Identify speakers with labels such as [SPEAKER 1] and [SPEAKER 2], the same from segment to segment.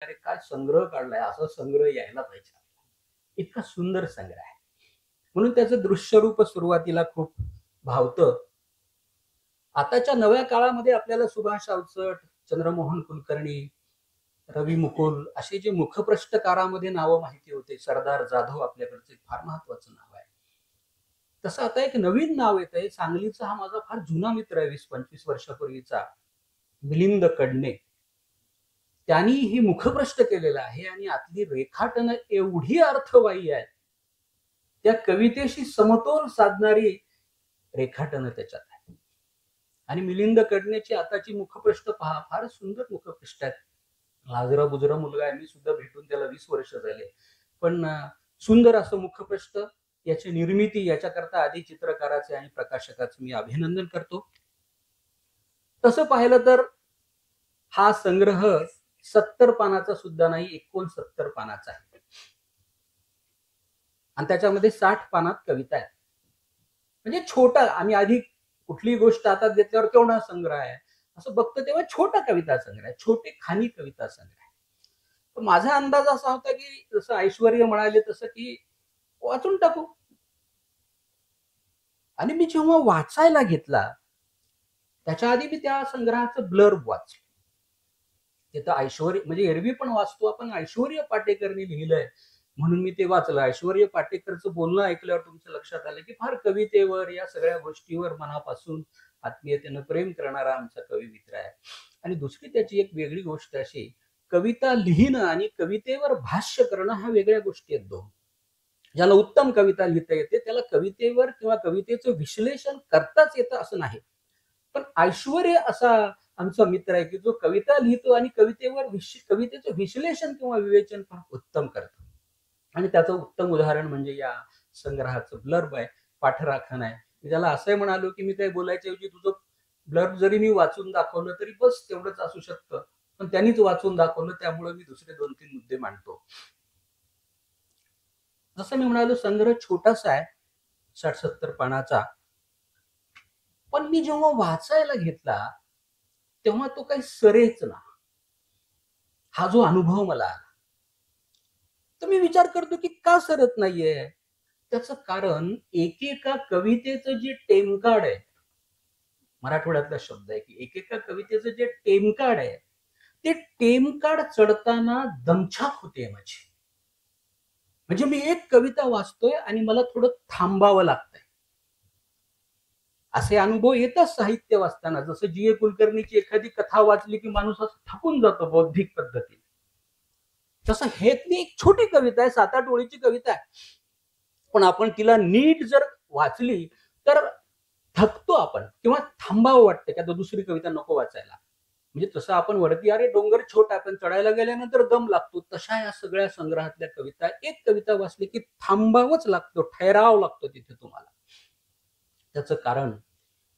[SPEAKER 1] अरे काय संग्रह काढलाय, असा संग्रह यायला पाहिजे. इतका सुंदर संग्रह आहे. म्हणून त्याचं दृश्यरूप सुरुवातीला खूप भावतं. आताच्या नव्या काळामध्ये आपल्याला सुभाष अवचट, चंद्रमोहन कुलकर्णी, रवी मुकुल असे जे मुखपृष्ठकारामध्ये नावं माहिती होते. सरदार जाधव आपल्याकडचे फार महत्वाचं नाव आहे. तसं आता एक नवीन नाव येत आहे. सांगलीचा हा माझा फार जुना मित्र आहे, 20-25 वर्षापूर्वीचा, मिलिंद कडणे. त्यांनी ही मुखपृष्ठ केलेलं आहे आणि आतली रेखाटनं एवढी अर्थवाही आहेत. त्या कवितेशी समतोल साधणारी रेखाटनं त्याच्यात आहे. आणि मिलिंद कडणेची आताची मुखपृष्ठ पहा, फार सुंदर मुखपृष्ठ आहेत. लाजरा बुजरा मुलगा आहे, मी सुद्धा भेटून त्याला 20 वर्ष झाले. पण सुंदर असं मुखपृष्ठ, याची निर्मिती याच्याकरता आधी चित्रकाराचे आणि प्रकाशकाचे मी अभिनंदन करतो. तसं पाहिलं तर हा संग्रह 70 पानाचा सुद्धा नाही, 69 पानाचा आहे. आणि त्याच्यामध्ये 60 पानात कविता आहेत. म्हणजे छोटा, आम्ही आधी कुठलीही गोष्ट हातात घेतल्यावर केवढा संग्रह आहे असं बघतो तेव्हा छोटा कविता संग्रह आहे, छोटे खानी कविता संग्रह आहे. तर माझा अंदाज असा होता की जसं ऐश्वर्य म्हणाले तसं की वाचून टाकू. आणि मी जेव्हा वाचायला घेतला त्याच्या आधी मी त्या संग्रहाचं ब्लर्ब वाचलं. तिथं ऐश्वर्य म्हणजे एरवी पण वाचतो आपण, ऐश्वर्य पाटेकरनी लिहिलंय म्हणून मी ते वाचलं. ऐश्वर्य पाटेकरचं बोलणं ऐकल्यावर तुमच्या लक्षात आलं की फार कवितेवर, या सगळ्या गोष्टीवर मनापासून आत्मीयतेनं प्रेम करणारा आमचा कवी मित्र आहे. आणि दुसरी त्याची एक वेगळी गोष्ट अशी, कविता लिहिणं आणि कवितेवर भाष्य करणं ह्या वेगळ्या गोष्टी आहेत दोन. ज्याला उत्तम कविता लिहिता येते त्याला कवितेवर किंवा कवितेचं विश्लेषण करताच येतं असं नाही. पण ऐश्वर्य असा आमचा मित्र आहे की जो कविता लिहितो आणि कवितेचं विश्लेषण किंवा विवेचन फार उत्तम करतो. आणि त्याचं उत्तम उदाहरण म्हणजे या संग्रहाचं ब्लर्ब आहे, पाठराखण आहे. मी त्याला असंही म्हणालो की मी काही बोलायच्या ऐवजी तुझं ब्लर्ब जरी मी वाचून दाखवलं तरी बस तेवढंच असू शकतं. पण त्यांनीच वाचून दाखवलं, त्यामुळे मी दुसरे 2-3 मुद्दे मांडतो. जसं मी म्हणालो संग्रह छोटासा आहे, 60-70 पानाचा. पण मी जेव्हा वाचायला घेतला तेव्हा तो काही सरेच ना. हा जो अनुभव मला आला, तर मी विचार करतो की का सरत नाहीये. त्याचं कारण एकेका कवितेचं जे टेमकाड आहे, मराठवाड्यातला शब्द आहे की एकेका कवितेचं जे टेमकाड आहे, ते टेमकाड चढताना दमछाक होते माझी. म्हणजे मी एक कविता वाचतोय आणि मला थोडं थांबावं लागतंय. असे अनुभव येतात साहित्य वाचताना. जसं जी ए कुलकर्णीची एखादी कथा वाचली की माणूस असं थकून जातो बौद्धिक पद्धतीने. तसं हे एक छोटी कविता आहे, 7-8 ओळीची कविता आहे. पण आपण तिला नीट जर वाचली तर थकतो आपण किंवा थांबावं वाटतं की आता दुसरी कविता नको वाचायला. म्हणजे तसं आपण वरती अरे डोंगर छोटा, पण चढायला गेल्यानंतर दम लागतो. तशा या सगळ्या संग्रहातल्या कविता, एक कविता वाचली की थांबावंच लागतो, ठहराव लागतो तिथे तुम्हाला. त्याचं कारण,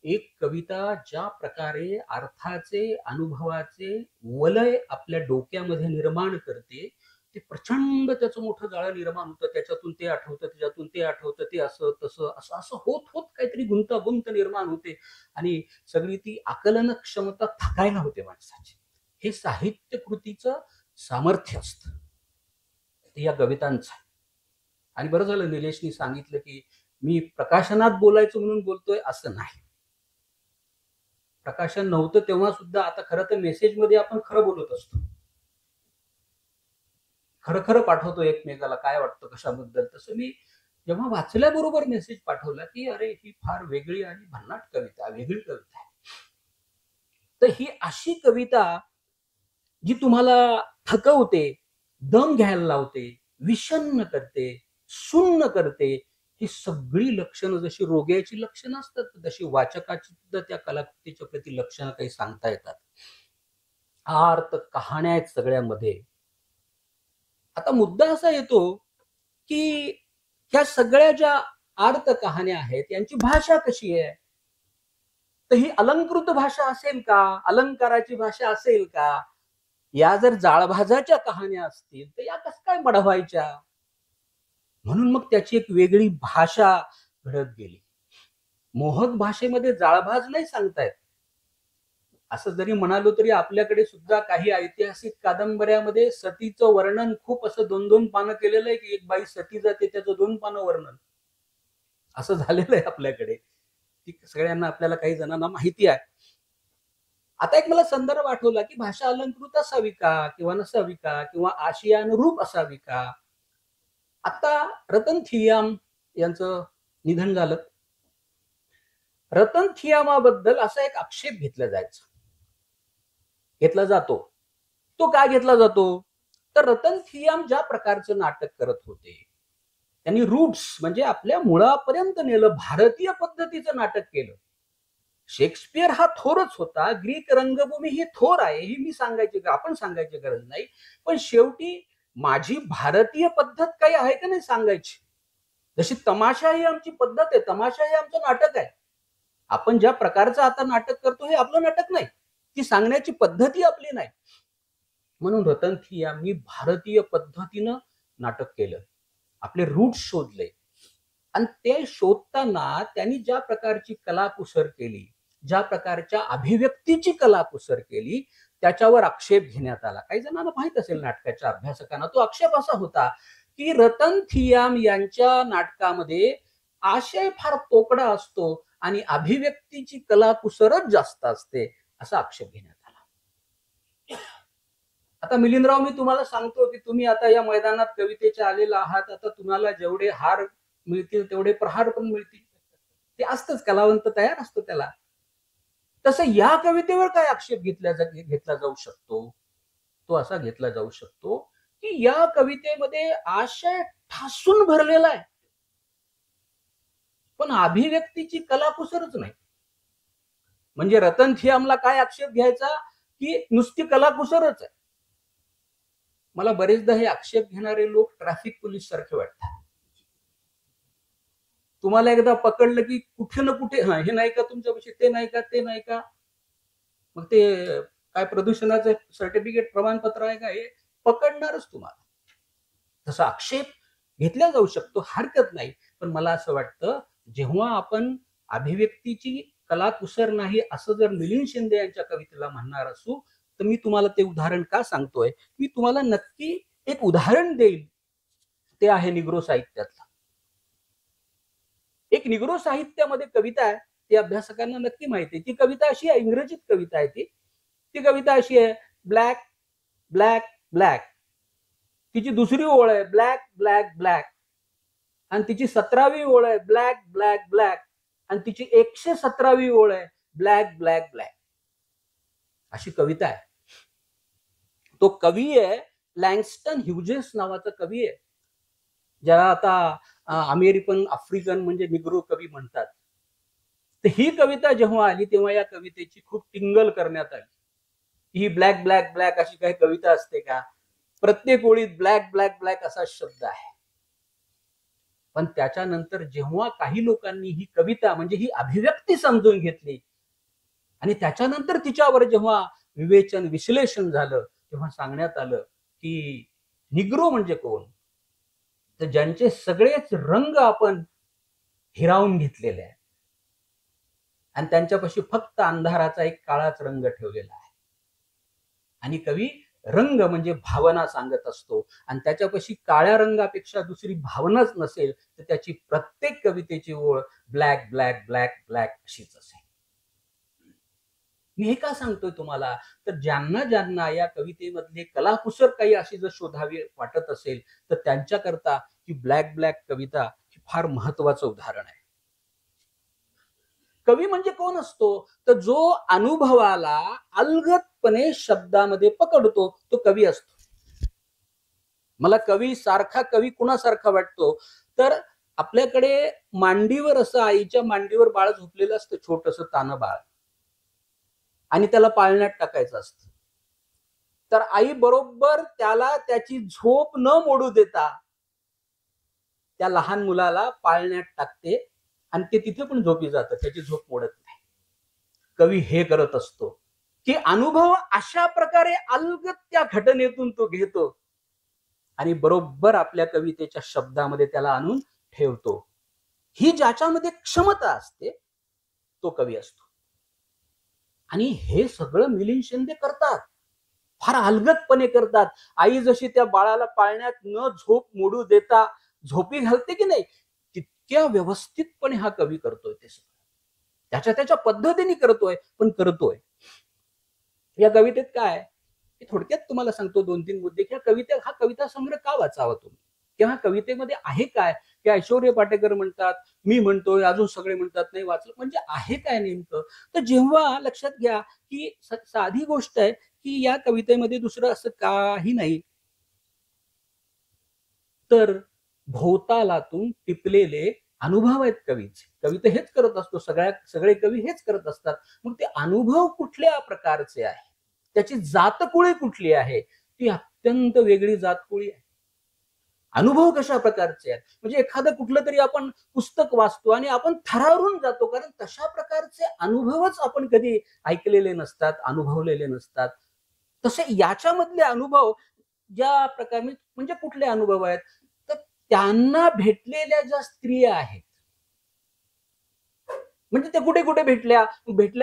[SPEAKER 1] एक कविता ज्या प्रकारे अर्थाचे, अनुभवाचे वलय आपल्या डोक्यामध्ये निर्माण करते, ते प्रचंड त्याचं मोठं जाळं निर्माण होतं. त्याच्यातून ते आठवतं, त्याच्यातून ते आठवतं, ते असं तसं असं असं होत होत काहीतरी गुंतागुंत निर्माण होते आणि सगळी ती आकलन क्षमता थकायला होते माणसाची. हे साहित्य कृतीचं सामर्थ्य असतं, ते या कवितांचं. आणि बरं झालं निलेशनी सांगितलं की मी प्रकाशनात बोलायचं म्हणून बोलतोय, असं नाही. प्रकाशन नव्हतं तेव्हा सुद्धा आता खरं तर मेसेजमध्ये आपण खरं बोलत असतो, खरं खरं पाठवतो एकमेकाला काय वाटतं कशाबद्दल. तसं मी जेव्हा वाचल्याबरोबर मेसेज पाठवला की अरे ही फार वेगळी आणि भन्नाट कविता, वेगळी कविता आहे. तर ही अशी कविता जी तुम्हाला थकवते, दम घ्यायला लावते, विषण्ण करते, सुन्न करते, ही सगळी लक्षणं जशी रोग्याची लक्षणं असतात तशी वाचकाची सुद्धा त्या कलाकृतीच्या प्रती लक्षणं काही सांगता येतात. अर्थ कहाण्या आहेत सगळ्यामध्ये. आता मुद्दा असा येतो की ह्या सगळ्या ज्या आर्त कहाण्या आहेत यांची भाषा कशी आहे. तर ही अलंकृत भाषा असेल का, अलंकाराची भाषा असेल का. या जर जाळभाजाच्या कहाण्या असतील तर या कसं काय बढवायच्या. म्हणून मग त्याची एक वेगळी भाषा घडत गेली. मोहक भाषेमध्ये जाळभाज नाही सांगतायत. असं जरी म्हणालो तरी आपल्याकडे सुद्धा काही ऐतिहासिक कादंबऱ्यामध्ये सतीचं वर्णन खूप असं 2-2 पानं केलेलं आहे, की एक बाई सती जाते त्याचं 2 पानं वर्णन असं झालेलं आहे आपल्याकडे. ती सगळ्यांना आपल्याला काही जणांना माहिती आहे. आता एक मला संदर्भ आठवला, की भाषा अलंकृत असावी का किंवा नसावी का किंवा आशयानुरूप असावी का? आता रतन थियाम यांचं निधन झालं. रतन थियामाबद्दल असा एक आक्षेप घेतला जातो. तो काय घेतला जातो? तर रतन थियाम ज्या प्रकारचं नाटक करत होते, त्यांनी रूट्स म्हणजे आपल्या मुळापर्यंत नेलं, भारतीय पद्धतीचं नाटक केलं. शेक्सपियर हा थोरच होता, ग्रीक रंगभूमी ही थोर आहे, ही आपण सांगायची गरज नाही. पण शेवटी माझी भारतीय पद्धत काही आहे का नाही सांगायची. जशी तमाशा ही आमची पद्धत आहे, तमाशा हे आमचं नाटक आहे. आपण ज्या प्रकारचं आता नाटक करतो हे आपलं नाटक नाही, ती सांगण्याची पद्धती आपली नाही. म्हणून रतन थियामनी भारतीय पद्धतीनं नाटक केलं, आपले रूट शोधले. आणि ते शोधताना त्यांनी ज्या प्रकारची कलाकुसर केली, ज्या प्रकारच्या अभिव्यक्तीची कलाकुसर केली, त्याच्यावर आक्षेप घेण्यात आला. काही जणांना माहित असेल नाटकाच्या अभ्यासकांना, तो आक्षेप असा होता की रतन थियाम यांच्या नाटकामध्ये आशय फार तोकडा असतो आणि अभिव्यक्तीची कलाकुसरच जास्त असते, असा आक्षेप घेण्यात आला. आता मिलिंदराव, मी तुम्हाला सांगतो की तुम्ही आता या मैदानात कवितेच्या आलेला आहात. आता तुम्हाला जेवढे हार मिळतील तेवढे प्रहार पण मिळतील. ते असतंच, कलावंत तयार असतो त्याला. तसं या कवितेवर काय आक्षेप घेतला जाऊ शकतो? तो असा घेतला जाऊ शकतो की या कवितेमध्ये आशय ठासून भरलेला आहे, पण अभिव्यक्तीची कलाकुसरच नाही. म्हणजे रतन थियामला काय आक्षेप घ्यायचा की नुसती कलाकुसरच आहे. मला बरेचदा हे आक्षेप घेणारे लोक ट्रॅफिक पोलीस सारखे वाटतात. तुम्हाला एकदा पकडलं की कुठे ना कुठे हे नाही का तुमच्यापाशी, ते नाही का, ते नाही का, मग ते काय प्रदूषणाचं सर्टिफिकेट प्रमाणपत्र आहे का, हे पकडणारच तुम्हाला. तसा आक्षेप घेतला जाऊ शकतो, हरकत नाही. पण मला असं वाटतं, जेव्हा आपण अभिव्यक्तीची कलाकुसर नाही असं जर मिलिंद शिंदे यांच्या कवितेला म्हणणार असू, तर मी तुम्हाला ते उदाहरण का सांगतोय, मी तुम्हाला नक्की एक उदाहरण देईल. ते आहे निग्रो साहित्यातलं. एक निग्रो साहित्यामध्ये कविता आहे, ती अभ्यासकांना नक्की माहिती आहे. ती कविता अशी आहे, इंग्रजीत कविता आहे ती कविता अशी आहे, ब्लॅक ब्लॅक ब्लॅक. तिची दुसरी ओळ आहे ब्लॅक ब्लॅक ब्लॅक, आणि तिची 17वी ओळ आहे ब्लॅक ब्लॅक ब्लॅक, आणि तिची 117वी ओळ आहे ब्लॅक ब्लॅक ब्लॅक. अशी कविता आहे. तो कवी आहे लँगस्टन ह्युजेस नावाचा कवी आहे, ज्याला आता अमेरिकन आफ्रिकन म्हणजे निग्रो कवी म्हणतात. तर ही कविता जेव्हा आली तेव्हा या कवितेची खूप टिंगल करण्यात आली. ही ब्लॅक ब्लॅक ब्लॅक अशी काही कविता असते का? प्रत्येक ओळीत ब्लॅक ब्लॅक ब्लॅक असा शब्द आहे. पण त्याच्यानंतर जेव्हा काही लोकांनी ही कविता म्हणजे ही अभिव्यक्ती समजून घेतली आणि त्याच्यानंतर तिच्यावर जेव्हा विवेचन विश्लेषण झालं, तेव्हा सांगण्यात आलं की निग्रो म्हणजे कोण? तर ज्यांचे सगळेच रंग आपण हिरावून घेतलेले आहेत आणि त्यांच्यापाशी फक्त अंधाराचा एक काळाच रंग ठेवलेला आहे. आणि कवी रंग म्हणजे भावना सांगत असतो, आणि त्याच्यापाशी काळ्या रंगापेक्षा दुसरी भावनाच नसेल तर त्याची प्रत्येक कवितेची ओळ ब्लॅक ब्लॅक ब्लॅक ब्लॅक अशीच असेल. मी हे का सांगतोय तुम्हाला, तर ज्यांना ज्यांना या कवितेमधले कलाकुसर काही अशी जर शोधावी वाटत असेल तर त्यांच्याकरता ही ब्लॅक ब्लॅक कविता ही फार महत्वाचं उदाहरण आहे. कवी म्हणजे कोण असतो, तर जो अनुभवाला अलगदपणे शब्दामध्ये पकडतो तो कवी असतो. मला कवी कुणासारखा वाटतो, तर आपल्याकडे मांडीवर असं आईच्या मांडीवर बाळ झोपलेलं असतं, छोटस तानं बाळ, आणि त्याला पाळण्यात टाकायचं असतं. तर आई बरोबर त्याला त्याची झोप न मोडू देता त्या लहान मुलाला पाळण्यात टाकते आणि ते तिथे पण झोपी जातं, त्याची झोप मोडत नाही. कवी हे करत असतो की अनुभव अशा प्रकारे अलगद त्या घटनेतून तो घेतो आणि बरोबर आपल्या कवितेच्या शब्दामध्ये त्याला आणून ठेवतो. ही ज्याच्यामध्ये क्षमता असते तो कवी असतो. आणि हे सगळं मिलिंद शिंदे करतात, फार अलगदपणे करतात. आई जशी त्या बाळाला पाळण्यात न झोप मोडू देता झोपी घालते की नाही, तितक्या व्यवस्थितपणे हा कवी करतोय ते सगळं. त्याच्या त्याच्या पद्धतीने करतोय, पण करतोय. या कवितेत काय, थोडक्यात तुम्हाला सांगतो 2-3 मुद्दे. हा कविता संग्रह का वाचावा तुम्ही, किंवा कवितेमध्ये आहे काय, की ऐश्वर्य पाटेकर म्हणतात, मी म्हणतोय, अजून सगळे म्हणतात नाही वाचलं, म्हणजे आहे काय नेमकं. तर जेव्हा लक्षात घ्या की साधी गोष्ट आहे की या कवितेमध्ये दुसरं असं काही नाही, तर भोवतालातून टिपलेले अनुभव आहेत कवीचे. कवी तर हेच करत असतो, सगळे कवी हेच करत असतात. मग ते अनुभव कुठल्या प्रकारचे आहे, त्याची जातकुळी कुठली आहे, ती अत्यंत वेगळी जातकुळी आहे. अनुभव कशा प्रकारचे आहेत, म्हणजे एखादं कुठलं तरी आपण पुस्तक वाचतो आणि आपण थरारून जातो, कारण तशा प्रकारचे अनुभवच आपण कधी ऐकलेले नसतात, अनुभवलेले नसतात. तसे याच्यामधले अनुभव ज्या प्रकारे, म्हणजे कुठले अनुभव आहेत, तर त्यांना भेटलेल्या ज्या स्त्रिया आहेत, म्हणजे त्या कुठे कुठे भेटल्या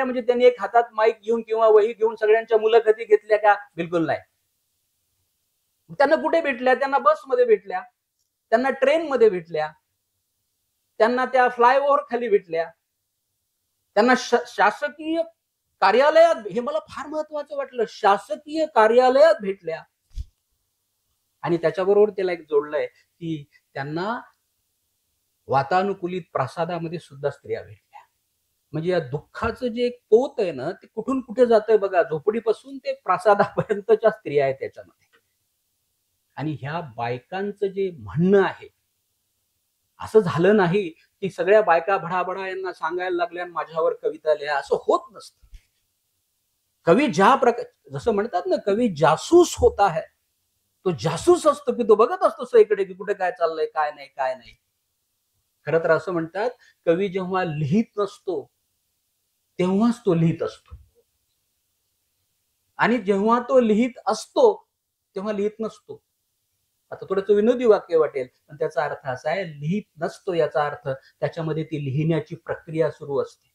[SPEAKER 1] म्हणजे त्यांनी एक हातात माईक घेऊन किंवा वही घेऊन सगळ्यांच्या मुलाखती घेतल्या का? बिलकुल नाही. त्यांना कुठे भेटल्या? त्यांना बसमध्ये भेटल्या, त्यांना ट्रेनमध्ये भेटल्या, त्यांना त्या फ्लायओव्हर खाली भेटल्या, त्यांना शासकीय कार्यालयात, हे मला फार महत्वाचं वाटलं, शासकीय कार्यालयात भेटल्या. आणि त्याच्याबरोबर त्याला एक जोडलंय की त्यांना वातानुकूलित प्रासादामध्ये सुद्धा स्त्रिया भेटल्या. म्हणजे या दुःखाचं जे एक पोत आहे ना, ते कुठून कुठे जातंय बघा, झोपडीपासून ते प्रासादापर्यंतच्या स्त्रिया आहेत त्याच्यामध्ये. आणि ह्या बायकांचं जे म्हणणं आहे, असं झालं नाही की सगळ्या बायका भडाभडा यांना सांगायला लागल्या माझ्यावर कविता लिहा, असं होत नसतं. कवी ज्या प्रकार, जसं म्हणतात ना, कवी जासूस होता है, तो जासूस असतो की तो बघत असतो सगळीकडे की कुठे काय चाललंय, काय नाही काय नाही. खरं तर असं म्हणतात, कवी जेव्हा लिहित नसतो तेव्हाच तो लिहित असतो, आणि जेव्हा तो लिहित असतो तेव्हा लिहित नसतो. आता थोडंसं विनोदी वाक्य वाटेल, पण त्याचा अर्थ असा आहे, लिहित नसतो याचा अर्थ त्याच्यामध्ये ती लिहिण्याची प्रक्रिया सुरू असते.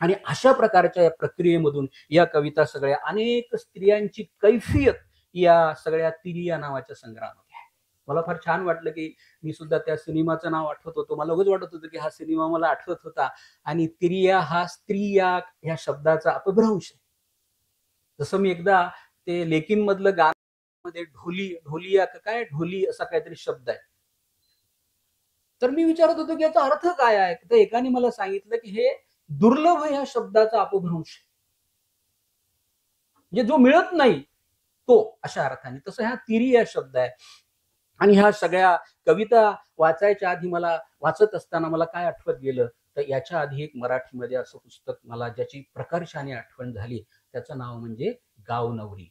[SPEAKER 1] आणि अशा प्रकारच्या या प्रक्रियेमधून या कविता सगळ्या, अनेक स्त्रियांची कैफियत या सगळ्या तिरिया नावाच्या संग्रहामध्ये आहे. मला फार छान वाटलं की मी सुद्धा त्या सिनेमाचं नाव आठवत होतो, मला उगाच वाटत होतं की हा सिनेमा मला आठवत होता. आणि तिरिया हा स्त्रिया ह्या शब्दाचा अपभ्रंश आहे. जसं मी एकदा ते लेकिन मधलं गाणं मध्ये ढोलिया काय ढोली असा काहीतरी शब्द आहे, तर मी विचारत होतो की याचा अर्थ काय आहे. तर एकाने मला सांगितलं की हे दुर्लभ ह्या शब्दाचा अपभ्रंश, म्हणजे जो मिळत नाही तो, अशा अर्थाने. तसं ह्या तिरी या शब्द आहे. आणि ह्या सगळ्या कविता वाचायच्या आधी, मला वाचत असताना मला काय आठवत गेलं, तर याच्या आधी एक मराठीमध्ये असं पुस्तक मला ज्याची प्रकर्षाने आठवण झाली, त्याचं नाव म्हणजे गावनवरी.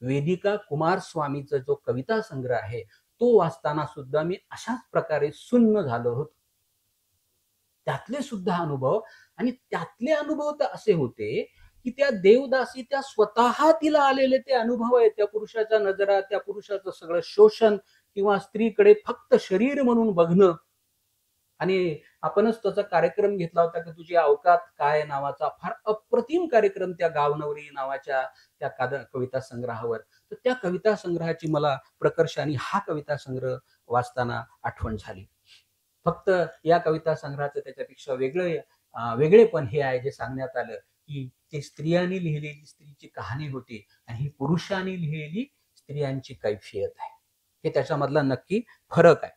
[SPEAKER 1] वेदिका कुमारस्वामीचा जो कविता संग्रह आहे, तो वाचताना सुद्धा मी अशाच प्रकारे सुन्न झालो होतो. त्यातले सुद्धा अनुभव, आणि त्यातले अनुभव तर असे होते की त्या देवदासी, त्या स्वतः तिला आलेले ते अनुभव आहेत, त्या पुरुषाच्या नजरा, त्या पुरुषाचं सगळं शोषण, किंवा स्त्रीकडे फक्त शरीर म्हणून बघणं. आणि आपणच त्याचा कार्यक्रम घेतला होता की तुझी अवकात काय नावाचा, फार अप्रतिम कार्यक्रम त्या गावनवरी नावाच्या त्या कविता संग्रहावर. तर त्या कविता संग्रहाची मला प्रकर्षाने हा कविता संग्रह वाचताना आठवण झाली. फक्त या कविता संग्रहाचं त्याच्यापेक्षा वेगळेपण हे आहे, जे सांगण्यात आलं की ते स्त्रियांनी लिहिलेली स्त्रीची कहाणी होती, आणि ही पुरुषांनी लिहिलेली स्त्रियांची कैफियत आहे. हे त्याच्यामधला नक्की फरक आहे.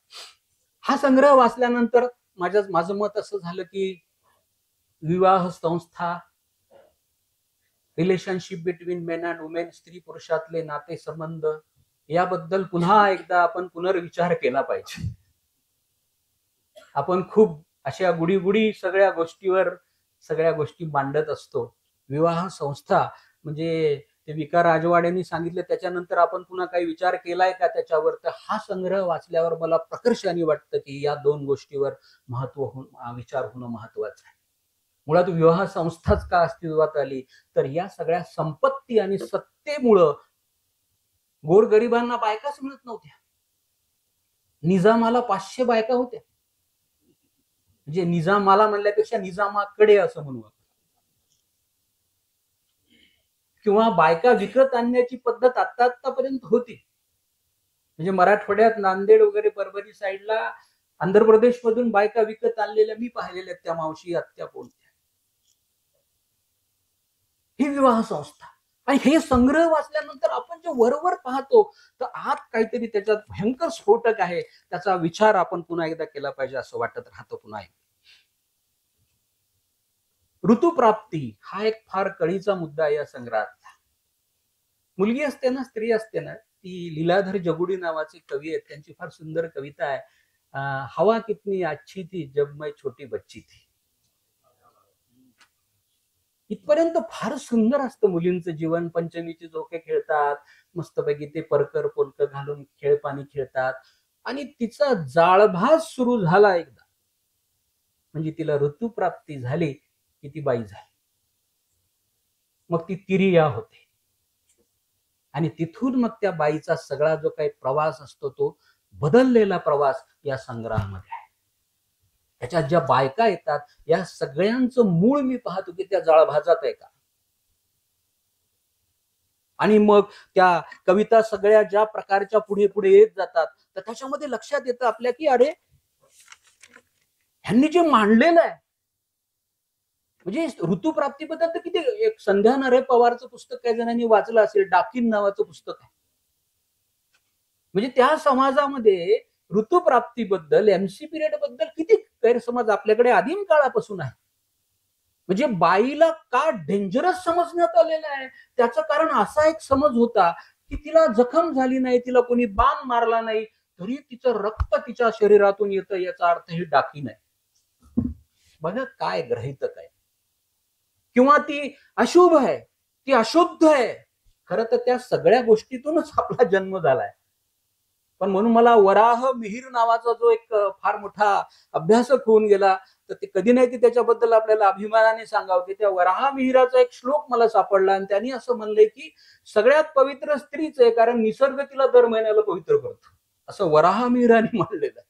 [SPEAKER 1] हा संग्रह वाचल्यानंतर माझं मत असं झालं की विवाह संस्था, relationship between men and women, स्त्री पुरुषातले नाते संबंध, याबद्दल पुन्हा एकदा आपण पुनर्विचार केला पाहिजे. आपण खूप अशा गुडी सगळ्या गोष्टी मांडत असतो. विवाह संस्था म्हणजे ते विका राजवाड्यांनी सांगितलं, त्याच्यानंतर आपण पुन्हा काही विचार केलाय का त्याच्यावर. तर हा संग्रह वाचल्यावर मला प्रकर्षाने वाटतं की या दोन गोष्टीवर विचार होणं महत्वाचं आहे. मुळात विवाह संस्थाच का अस्तित्वात आली, तर या सगळ्या संपत्ती आणि सत्तेमुळं गोरगरिबांना बायकाच मिळत नव्हत्या. निजामाला 500 बायका होत्या, म्हणजे निजामाला म्हणल्यापेक्षा निजामाकडे असं म्हणू. किंवा बायका विकत आणण्याची पद्धत आतापर्यंत होती. म्हणजे मराठवाड्यात नांदेड वगैरे परभणी साईडला आंध्र प्रदेश मधून बायका विकत आणलेल्या मी पाहिलेल्या त्या मावशी आत्या बोलत्या. ही विवाह संस्था आणि हे संग्रह वाचल्यानंतर आपण जे वरवर पाहतो तर आत काहीतरी त्याच्यात भयंकर स्फोटक आहे. त्याचा विचार आपण पुन्हा एकदा केला पाहिजे असं वाटत राहतं. पुन्हा एक ऋतुप्राप्ती हा एक फार कळीचा मुद्दा आहे या संग्रहातला. मुलगी असते ना, स्त्री असते ना, ती लीलाधर जगुडी नावाचे कवी आहेत. त्यांची फार सुंदर कविता आहे, हवा कितनी अच्छी थी जब मैं छोटी बच्ची थी. इथपर्यंत फार सुंदर असतं मुलींचं जीवन. पंचमीचे झोके खेळतात, मस्तपैकी ते परकर पोलक घालून खेळ पाणी खेळतात. आणि तिचा जाळभास सुरू झाला एकदा, म्हणजे तिला ऋतुप्राप्ती झाली की ती बाई झाली. मग ती तिरिया होते आणि तिथून मग त्या बाईचा सगळा जो काही प्रवास असतो तो बदललेला प्रवास या संग्रहामध्ये आहे. त्याच्यात ज्या बायका येतात या सगळ्यांचं मूळ मी पाहतो की त्या जाळभाजात आहे का. आणि मग त्या कविता सगळ्या ज्या प्रकारच्या पुढे पुढे येत जातात तर त्याच्यामध्ये लक्षात येतं आपल्या की अरे ह्यांनी जे मांडलेलं आहे, म्हणजे ऋतुप्राप्तीबद्दल तर किती. एक संध्या नरे पवारचं पुस्तक काही जणांनी वाचलं असेल, डाकीन नावाचं पुस्तक आहे. म्हणजे त्या समाजामध्ये ऋतुप्राप्तीबद्दल, एमसी पिरियड बद्दल किती गैरसमज आपल्याकडे आदिम काळापासून आहे. म्हणजे बाईला का डेंजरस समजण्यात आलेलं आहे त्याचं कारण असा एक समज होता की तिला जखम झाली नाही, तिला कोणी बाण मारला नाही तरी तिचं रक्त तिच्या शरीरातून येतं, याचा अर्थ ही डाकी नाही. बघा काय ग्रहितक आहे. किंवा ती अशुभ आहे, ती अशुद्ध आहे. खरं तर त्या सगळ्या गोष्टीतूनच आपला जन्म झालाय. पण म्हणून मला वराह मिहीर नावाचा जो एक फार मोठा अभ्यासक होऊन गेला तर ते कधी नाही की त्याच्याबद्दल आपल्याला अभिमानाने सांगावं की त्या वराह मिहिराचा एक श्लोक मला सापडला आणि त्यांनी असं म्हणलंय की सगळ्यात पवित्र स्त्रीच आहे कारण निसर्ग तिला दर महिन्याला पवित्र करतो, असं वराह मिहिराने म्हणलेलं आहे.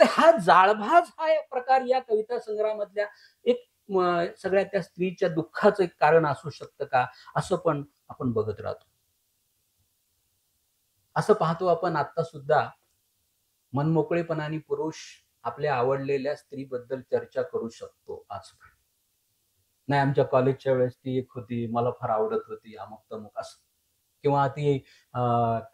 [SPEAKER 1] तर हा जाळभाज हा एक प्रकार या कविता संग्रहामधल्या एक सगळ्या त्या स्त्रीच्या दुःखाचं एक कारण असू शकतं का, असं पण आपण बघत राहतो. असं पाहतो आपण आता सुद्धा मनमोकळेपणाने पुरुष आपल्या आवडलेल्या स्त्रीबद्दल चर्चा करू शकतो. आज नाही आमच्या कॉलेजच्या वेळेस ती एक होती, मला फार आवडत होती, अमुक तमुक असं. किंवा ती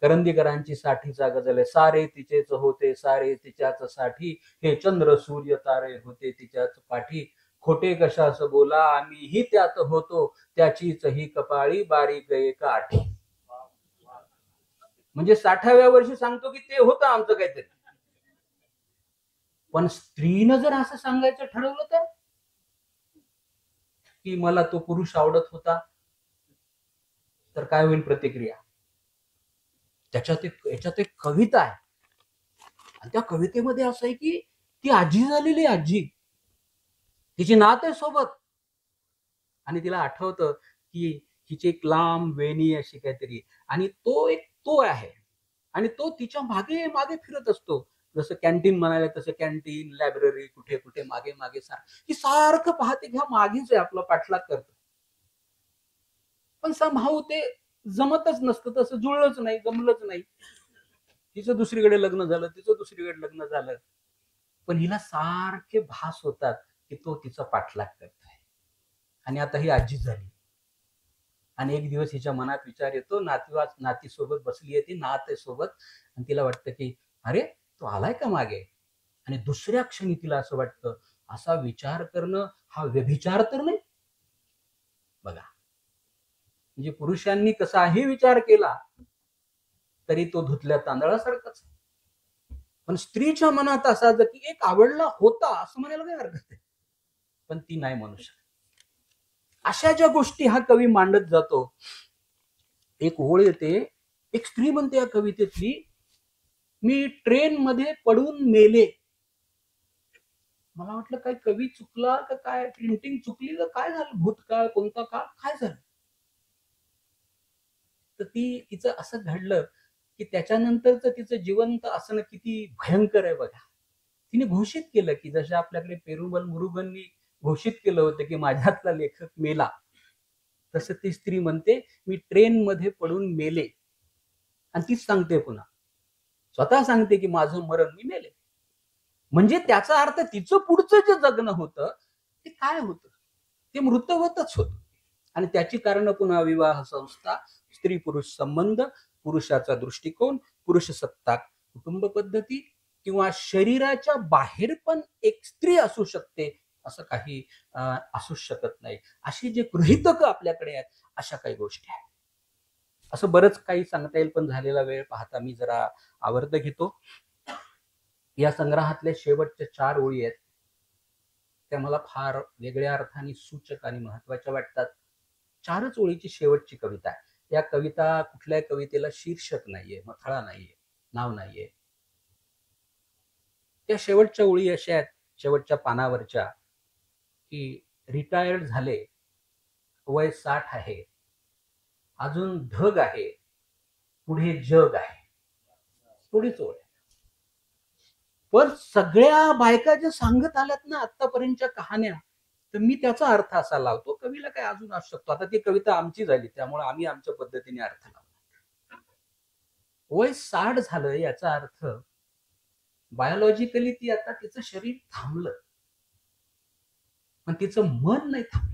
[SPEAKER 1] करंदीकरांची साठीचा गजल आहे, सारे तिचेच होते सारे तिच्याच साठी, हे चंद्र सूर्य तारे होते तिच्याच पाठी, खोटे कशास बोला आम्हीही त्यात होतो, त्याचीच ही कपाळी बारीक एक आठी. म्हणजे 60व्या वर्षी सांगतो की ते होतं आमचं काहीतरी. पण स्त्रीनं जर असं सांगायचं ठरवलं तर की मला तो पुरुष आवडत होता तर काय होईल प्रतिक्रिया. याच्यात एक कविता आहे आणि त्या कवितेमध्ये असं आहे की ती आजी झालेली आजी, तिची नात आहे सोबत आणि तिला आठवतं की हिची एक लांब वेणी अशी काहीतरी आणि तो आहे आणि तो तिच्या मागे मागे फिरत असतो. जसं कॅन्टीन म्हणाले तसं कॅन्टीन, लायब्ररी, कुठे कुठे मागे मागे की सारखं पाहते घ्या मागेच आहे, आपला पाठलाग करतो. पण समहाऊ ते जमतच नसतं, तसं जुळलंच नाही, जमलंच नाही. तिचं दुसरीकडे लग्न झालं, तिचं दुसरीकडे लग्न झालं, पण हिला सारखे भास होतात की तो तिचा पाठलाग करतोय. आणि आता ही आजी झाली आणि एक दिवस हिच्या मनात विचार येतो, नाती सोबत बसली आहे ती, नात आहे सोबत, आणि तिला वाटतं की अरे तो आलाय का मागे. आणि दुसऱ्या क्षणी तिला असं वाटतं असा विचार करणं हा व्यभिचार तर नाही. बघा म्हणजे पुरुषांनी कसाही विचार केला तरी तो धुतल्या तांदळासारखाच. पण स्त्रीच्या मनात असा की एक आवडला होता असं म्हणायला काही हरकत नाही, पण ती नाही म्हणू शकत. अशा ज्या गोष्टी हा कवी मांडत जातो. एक ओळ येते, एक स्त्री म्हणते या कवितेतली, मी ट्रेन मध्ये पडून मेले. मला वाटलं काय कवी चुकला का काय, प्रिंटिंग चुकली का काय झालं, भूतकाळ कोणता काळ काय झालं. तर तिचं असं घडलं की त्याच्यानंतरच तिचं जिवंत असणं किती भयंकर आहे बघा. तिने घोषित केलं की जसं आपल्याकडे पेरुमल मुरुगननी घोषित केलं होतं की माझ्यातला लेखक मेला, तसं ती स्त्री म्हणते मी ट्रेन मध्ये पडून मेले, आणि तीच सांगते पुन्हा, स्वतः सांगते की माझं मरण मी मेले. म्हणजे त्याचा अर्थ तिचं पुढचं जे जगणं होतं ते काय होतं, ते मृतवतच होत. आणि त्याची कारण पुन्हा विवाह संस्था, स्त्री पुरुष संबंध, पुरुषाचा दृष्टिकोन, पुरुष सत्ताक कुटुंब पद्धती, किंवा शरीराच्या बाहेर पण एक स्त्री असू शकते असं काही असू शकत नाही. अशी जे गृहीतक आपल्याकडे आहेत अशा काही गोष्टी आहेत. असं बरंच काही सांगता येईल, पण झालेला वेळ पाहता मी जरा आवर्त घेतो. या संग्रहातल्या शेवटच्या 4 ओळी आहेत त्या मला फार वेगळ्या अर्थाने सूचक आणि महत्वाच्या वाटतात. 4च ओळीची शेवटची कविता आहे. या कविता कुठल्या कवितेला शीर्षक नाहीये, मथळा नाहीये, नाव नाहीये. त्या शेवटच्या ओळी अशा आहेत, शेवटच्या पानावरच्या, की रिटायर्ड झाले, वय 60 आहे, अजून ढग आहे, पुढे जग आहे. थोडीच ओळ. पण सगळ्या बायका ज्या सांगत आल्यात ना आतापर्यंतच्या कहाण्या, तर मी त्याचा अर्थ असा लावतो, कवीला काय अजून असू शकतो. आता ती कविता आमची झाली त्यामुळे आम्ही आमच्या पद्धतीने अर्थ लावतो. वय 60 झालं याचा अर्थ बायोलॉजिकली ती आता तिचं शरीर थांबलं, पण तिचं मन नाही थांबलं.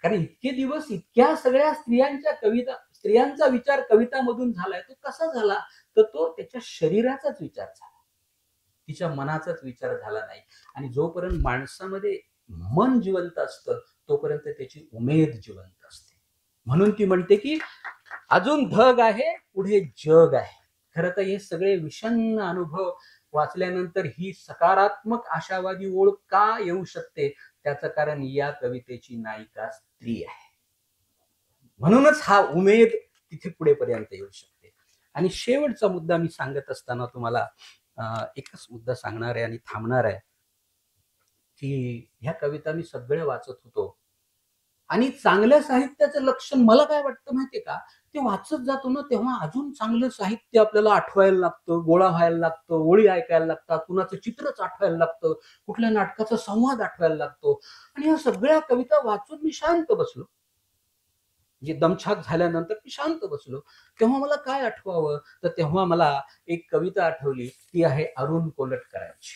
[SPEAKER 1] कारण इतके दिवस इतक्या सगळ्या स्त्रियांचा विचार कवितामधून झालाय. तो कसा झाला, तर तो त्याच्या शरीराचाच विचार झाला, तिच्या मनाचाच विचार झाला नाही. आणि जोपर्यंत माणसामध्ये मन जिवंत असतं तोपर्यंत त्याची उमेद जिवंत असते. म्हणून ती म्हणते की अजून ढग आहे, पुढे जग आहे. खरं तर हे सगळे विषण्ण अनुभव वाचल्यानंतर ही सकारात्मक आशावादी ओळ का येऊ शकते, त्याचं कारण या कवितेची नायिका स्त्री आहे. म्हणूनच हा उमेद तिथे पुढेपर्यंत येऊ शकते. आणि शेवटचा मुद्दा मी सांगत असताना तुम्हाला एकच मुद्दा सांगणार आहे आणि थांबणार आहे, की ह्या कविता मी सगळ्या वाचत होतो. आणि चांगल्या साहित्याचं लक्षण मला काय वाटतं माहितीये का, ते वाचत जातो ना तेव्हा अजून चांगलं साहित्य आपल्याला आठवायला लागतं, गोळा व्हायला लागतं, ओळी ऐकायला लागतात, कुणाचं चित्रच आठवायला लागतं, कुठल्या नाटकाचा संवाद आठवायला लागतो. आणि या सगळ्या कविता वाचून मी शांत बसलो. जे दमछाक झाल्यानंतर मी शांत बसलो. तेव्हा मला काय आठवावं, तर तेव्हा मला एक कविता आठवली, ती आहे अरुण कोलटकरांची.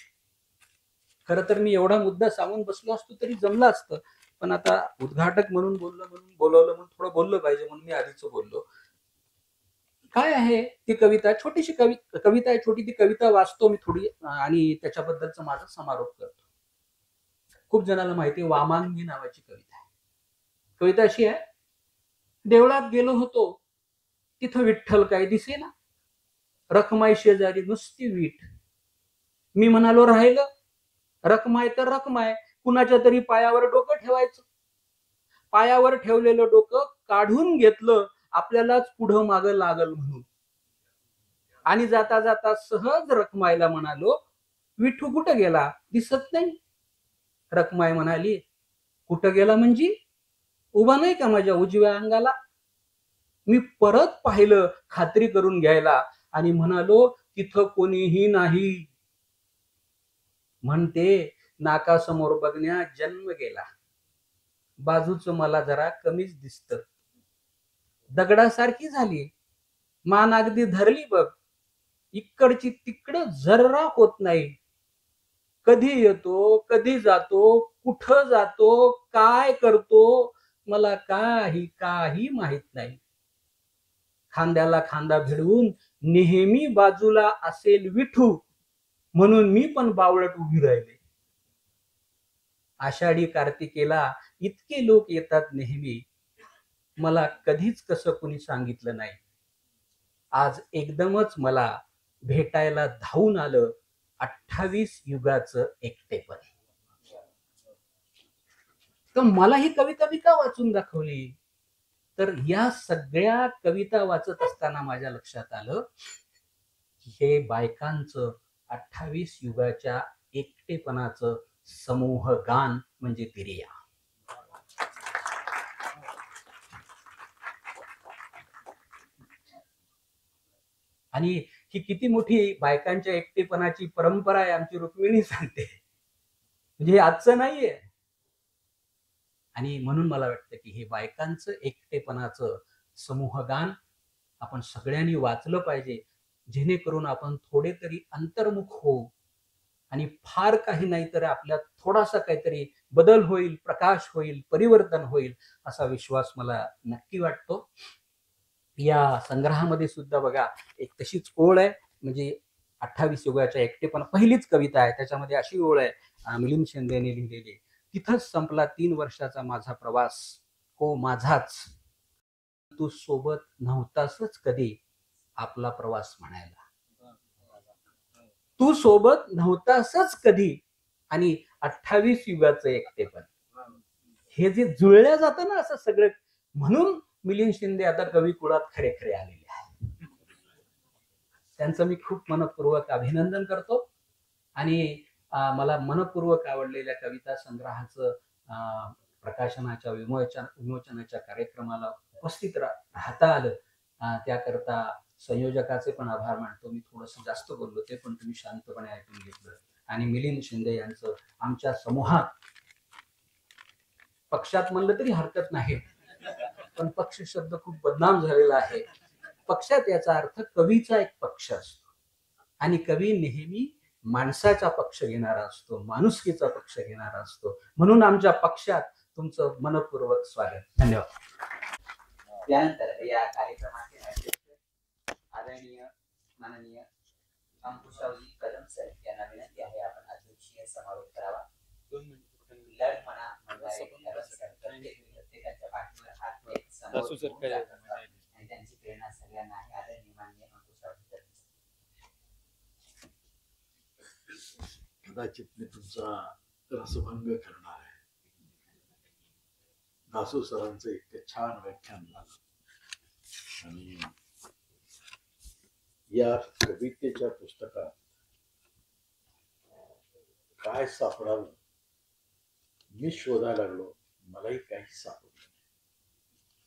[SPEAKER 1] खरं तर मी एवढा मुद्दा सांगून बसलो असतो तरी जमलं असतं, पण आता उद्घाटक म्हणून बोलवलं म्हणून थोडं बोललं पाहिजे म्हणून मी आधीच बोललो. काय आहे ती कविता, छोटीशी कविता आहे, छोटी. ती कविता वाचतो मी थोडी आणि त्याच्याबद्दलचा माझा समारोप करतो. खूप जणांना माहिती आहे, वामांगी नावाची कविता आहे. कविता अशी आहे, देवळात गेलो होतो तिथं विठ्ठल काय दिसेना, रखमाई शेजारी नुसती वीट. मी म्हणालो राहिलं, रखमाय तर रखमाय, कुणाच्या तरी पायावर डोकं ठेवायचं. पायावर ठेवलेलं डोकं काढून घेतलं, आपल्यालाच पुढं मागं लागल म्हणून. आणि जाता जाता सहज रखमाईला म्हणालो, विठू कुठं गेला, दिसत नाही. रखमाई म्हणाली, कुठं गेला म्हणजे, उभा नाही का माझ्या उजव्या अंगाला. मी परत पाहिलं खात्री करून घ्यायला आणि म्हणालो, तिथं कोणीही नाही. म्हणते, नाकासमोर बघण्यात जन्म गेला, बाजूच मला जरा कमीच दिसत. दगडासारखी झाली, मान अगदी धरली बघ, इकडची तिकडं जरा होत नाही. कधी येतो, कधी जातो, कुठं जातो, काय करतो, मला काही माहित नाही. खांद्याला खांदा भिडवून नेहमी बाजूला असेल विठू, म्हणून मी पण बावळट उभी राहिले. आषाढी कार्तिकेला इतके लोक येतात नेहमी, मला कधीच कसं कुणी सांगितलं नाही. आज एकदमच मला भेटायला धावून आलं 28 युगाचं एकटेपण. तर मला ही कविता मी का वाचून दाखवली, तर या सगळ्या कविता वाचत असताना माझ्या लक्षात आलं, हे बायकांचं 28 युगाच्या एकटेपणाचं समूह गान म्हणजे तिरिया. आणि ही किती मोठी बायकांच्या एकटेपणाची परंपरा आहे आमची रुक्मिणी सांगते. म्हणजे हे आजचं नाहीये. आणि म्हणून मला वाटतं की हे बायकांचं एकटेपणाचं समूहगान आपण सगळ्यांनी वाचलं पाहिजे, जेणेकरून आपण थोडे तरी अंतर्मुख होऊ आणि फार काही नाही तर आपल्यात थोडासा काहीतरी बदल होईल, प्रकाश होईल, परिवर्तन होईल असा विश्वास मला नक्की वाटतो. या संग्रहामध्ये सुद्धा बघा एक तशीच ओळ आहे, म्हणजे 28 युगाच्या एकटेपणा पहिलीच कविता आहे. त्याच्यामध्ये अशी ओळ आहे मिलिंद शिंदेने लिहिलेली, तिथंच संपला 3 वर्षाचा माझा प्रवास, हो माझाच, तू सोबत नव्हतासच कधी आपला प्रवास म्हणायला. तू सोबत नव्हतासच कधी आणि 28 युगाचं एकटेपण, हे जे जुळल्या जातं ना असं सगळं, म्हणून मिलिंद शिंदे आता कवी कुळात खरे खरे आलेले आहे. त्यांचं मी खूप मनपूर्वक अभिनंदन करतो आणि मला मनपूर्वक आवडलेल्या कविता संग्रहाचं प्रकाशनाच्या विमोचनाच्या कार्यक्रमाला उपस्थित राहता आलं, त्याकरता संयोजकाचे पण आभार मानतो. मी थोडस जास्त बोललो ते पण तुम्ही शांतपणे ऐकून घेतलं. आणि मिलिंद शिंदे यांचं आमच्या समूहात, पक्षात म्हणलं तरी हरकत नाही, पण पक्ष शब्द खूप बदनाम झालेला आहे. पक्षात याचा अर्थ कवीचा एक पक्ष असतो आणि कवी नेहमी माणसाचा पक्ष घेणारा असतो, माणुसकीचा पक्ष घेणारा असतो. म्हणून आमच्या पक्षात तुमचं मनपूर्वक स्वागत. धन्यवाद. त्यानंतर या कार्यक्रमाचे अध्यक्ष आदरणीय माननीय अंकुशरावजी कदम सर यांना विनंती आहे आपण अध्यक्षीय समारोप करावा. लढ म्हणा प्रत्येकाच्या पाठीवर हात आणि त्यांची प्रेरणा सगळ्यांना आहे. आदरणीय माननीय अंकुशरावजी कदम सर.
[SPEAKER 2] कदाचित मी तुमचा रसभंग करणार आहे. दासू सरांचं इतकं छान व्याख्यान झालं आणि या कवितेच्या पुस्तकात काय सापडावं मी शोधायला लागलो, मलाही काहीच सापडलं.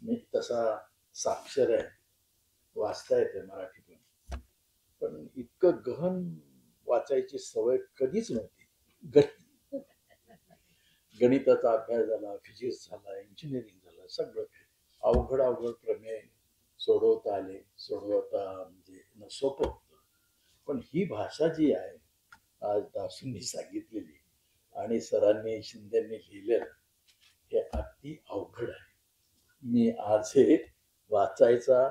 [SPEAKER 2] मी तसा साक्षर आहे, वाचता येते मराठी पण इतकं गहन वाचायची सवय कधीच नव्हती. गणिताचा अभ्यास झाला, फिजिक्स झाला, इंजिनिअरिंग झालं, सगळं अवघड अवघड प्रमेय सोडवता आले. सोडवता म्हणजे सोपं होतं. पण ही भाषा जी आहे आज दासूंनी सांगितलेली आणि सरांनी शिंदेंनी लिहिलेलं, हे अगदी अवघड आहे. मी आज हे वाचायचा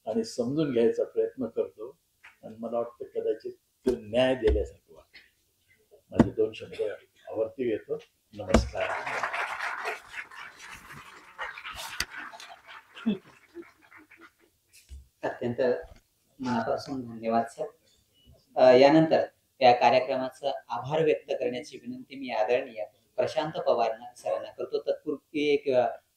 [SPEAKER 2] आणि समजून घ्यायचा प्रयत्न करतो आणि मला वाटतं कदाचित तो न्याय दिल्यासारखं वाटतं. माझे 2 शब्द आवर्ती घेतो. नमस्कार.
[SPEAKER 3] अत्यंत मनापासून धन्यवाद सर. यानंतर या कार्यक्रमाचा आभार व्यक्त करण्याची विनंती मी आदरणीय प्रशांत पवार सरांना करतो. तत्पूर्वी एक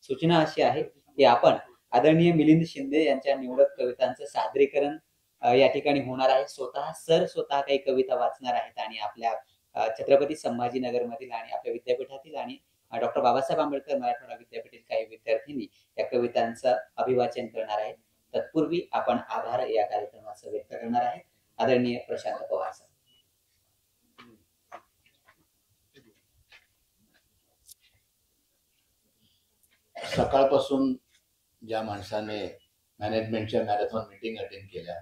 [SPEAKER 3] सूचना अशी आहे की आपण आदरणीय मिलिंद शिंदे यांच्या निवडक कवितांचं सादरीकरण या ठिकाणी होणार आहे. स्वतः काही कविता वाचणार आहेत आणि आपल्या छत्रपती संभाजीनगर मधील आणि आपल्या विद्यापीठातील आणि डॉक्टर बाबासाहेब आंबेडकर मराठवाडा विद्यापीठातील काही विद्यार्थ्यांनी या कवितांचं अभिवाचन करणार आहेत. तत्पूर्वी आपण आभार या कार्यक्रमाचं व्यक्त करणार आहेत. आदरणीय प्रशांत पवार सर.
[SPEAKER 4] सकाळपासून ज्या माणसाने मॅनेजमेंटच्या मॅरेथॉन मीटिंग अटेंड केल्या,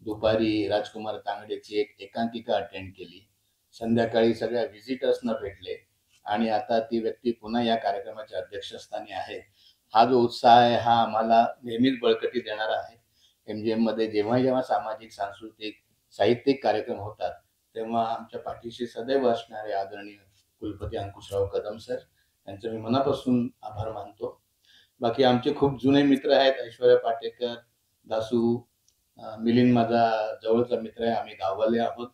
[SPEAKER 4] दुपारी राजकुमार तांगडेची एक एकांकिका अटेंड केली, संध्याकाळी सगळ्या व्हिजिटर्सना भेटले आणि आता ती व्यक्ती पुन्हा या कार्यक्रमाच्या अध्यक्षस्थानी आहे. हा जो उत्साह आहे हा आम्हाला नेहमीच बळकटी देणारा आहे. MGM मध्ये जेव्हा जेव्हा सामाजिक, सांस्कृतिक, साहित्यिक कार्यक्रम होतात तेव्हा आमच्या पाठीशी सदैव असणारे आदरणीय कुलपती अंकुशराव कदम सर यांचं मी मनापासून आभार मानतो. बाकी आमचे खूप जुने मित्र आहेत, ऐश्वर्या पाटेकर, दासू, मिलिंद माझा जवळचा मित्र आहे, आम्ही गाववाले आहोत,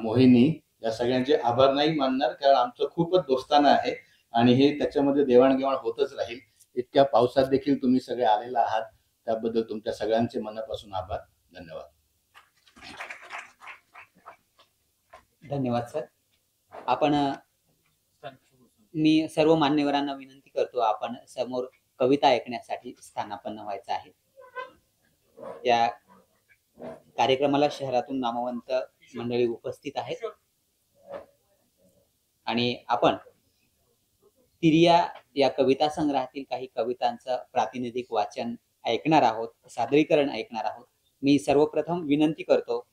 [SPEAKER 4] मोहिनी, या सगळ्यांचे आभार नाही मानणार कारण आमचं खूपच दोस्ताना आहे आणि हे त्याच्यामध्ये देवाणघेवाण होतच राहील. इतक्या पावसात देखील तुम्ही सगळे आलेला आहात त्याबद्दल तुमच्या सगळ्यांचे मनापासून आभार. धन्यवाद.
[SPEAKER 3] धन्यवाद सर. आपण मी सर्व मान्यवरांना विनंती करतो आपण समोर कविता ऐकण्यासाठी स्थानापन्न व्हायचं आहे. या कार्यक्रमाला शहरातून नामवंत मंडळी उपस्थित आहेत आणि आपण तिरिया या कविता संग्रहातील काही कवितांचं प्रातिनिधिक वाचन ऐकणार आहोत, सादरीकरण ऐकणार आहोत. मी सर्वप्रथम विनंती करतो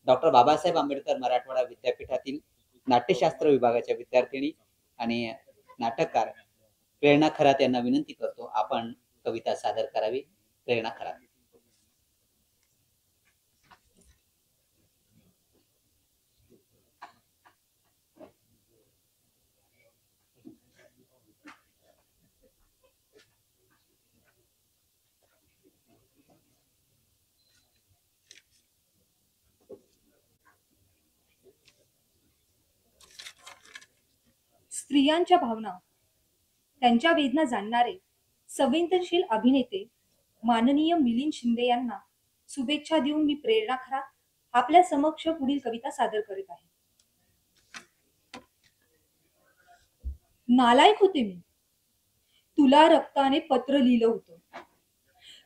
[SPEAKER 3] डॉक्टर बाबासाहेब आंबेडकर मराठवाडा विद्यापीठातील नाट्यशास्त्र विभागाच्या विद्यार्थिनी आणि नाटककार प्रेरणा खरात यांना विनंती करतो आपण कविता सादर करावी. प्रेरणा खरात.
[SPEAKER 5] स्त्रियांच्या भावना, त्यांच्या वेदना जाणणारे संवेदनशील अभिनेते माननीय मिलिंद शिंदे यांना शुभेच्छा देऊन मी प्रेरणा खरात आपल्या समक्ष पुढील कविता सादर करीत आहे. नालायक होते मी, तुला रक्ताने पत्र लिहिलं होतं.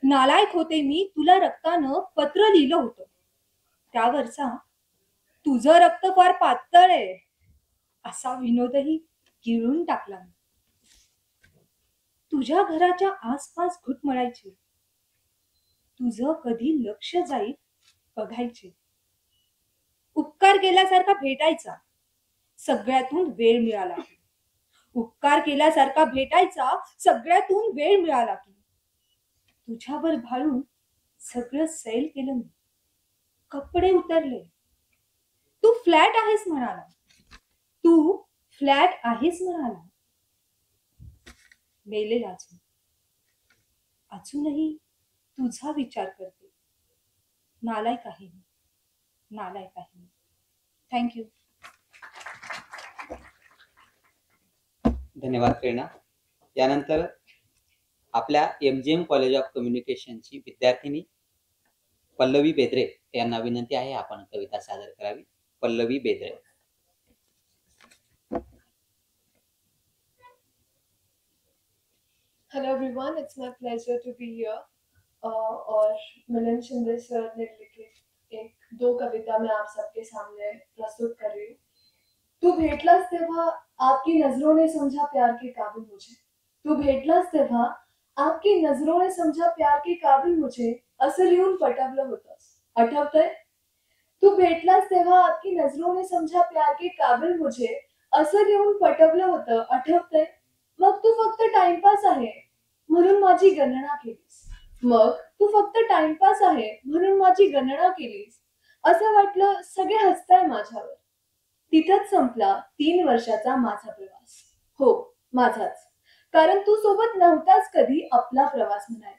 [SPEAKER 5] नालायक होते मी, तुला रक्तानं पत्र लिहिलं होतं. त्यावरचा तुझं रक्त फार पातळ आहे असा विनोदही गिळून टाकला मी. तुझ्या घराच्या आसपास घुटमळायचे, तुझं कधी लक्ष जाईल बघायचे. उपकार केल्यासारखा भेटायचा, सगळ्यातून वेळ मिळाला की. उपकार केल्यासारखा भेटायचा, सगळ्यातून वेळ मिळाला की. तुझ्यावर भाळून सगळं सैल केलं मी, कपडे उतरले. तू फ्लॅट आहेस म्हणाला, तू फ्लॅट आहेस म्हणाला. मेले अजून, अजूनही तुझा विचार करते. नालायक आहे मी, नालायक आहे मी. थँक्यू.
[SPEAKER 3] धन्यवाद प्रेरणा. यानंतर आपल्या MGM कॉलेज ऑफ कम्युनिकेशनची विद्यार्थिनी पल्लवी बेद्रे यांना विनंती आहे आपण कविता सादर करावी. Pallavi Bedre.
[SPEAKER 6] Hello everyone, it's my pleasure to be here. और मिलिंद शिंदे सर ने लिखित एक दो कविता मैं आप सबके सामने प्रस्तुत कर रही हूँ. तू भेटलास तेव्हा आपकी नजरों ने समझा प्यार के काबिल मुझे. तू भेटलास तेव्हा आपकी नजरों ने समझा प्यार के काबिल मुझे असं लिहून पटवलं होतंस. आठवतंय? तू भेटलास तेव्हा आपकी नजरों ने समझा प्यार के काबिल मुझे असं लिहून पटवलं होतं. आठवतंय? मग तू फक्त टाइमपास आहे म्हणून माझी गणना केलीस. मग तू फक्त टाइमपास आहे म्हणून माझी गणना केलीस. असं वाटलं सगळे हसताय माझ्यावर. तिथंच संपला 3 वर्षाचा माझा प्रवास. हो, माझाच. कारण तू सोबत नव्हताच कधी आपला प्रवास म्हणायला.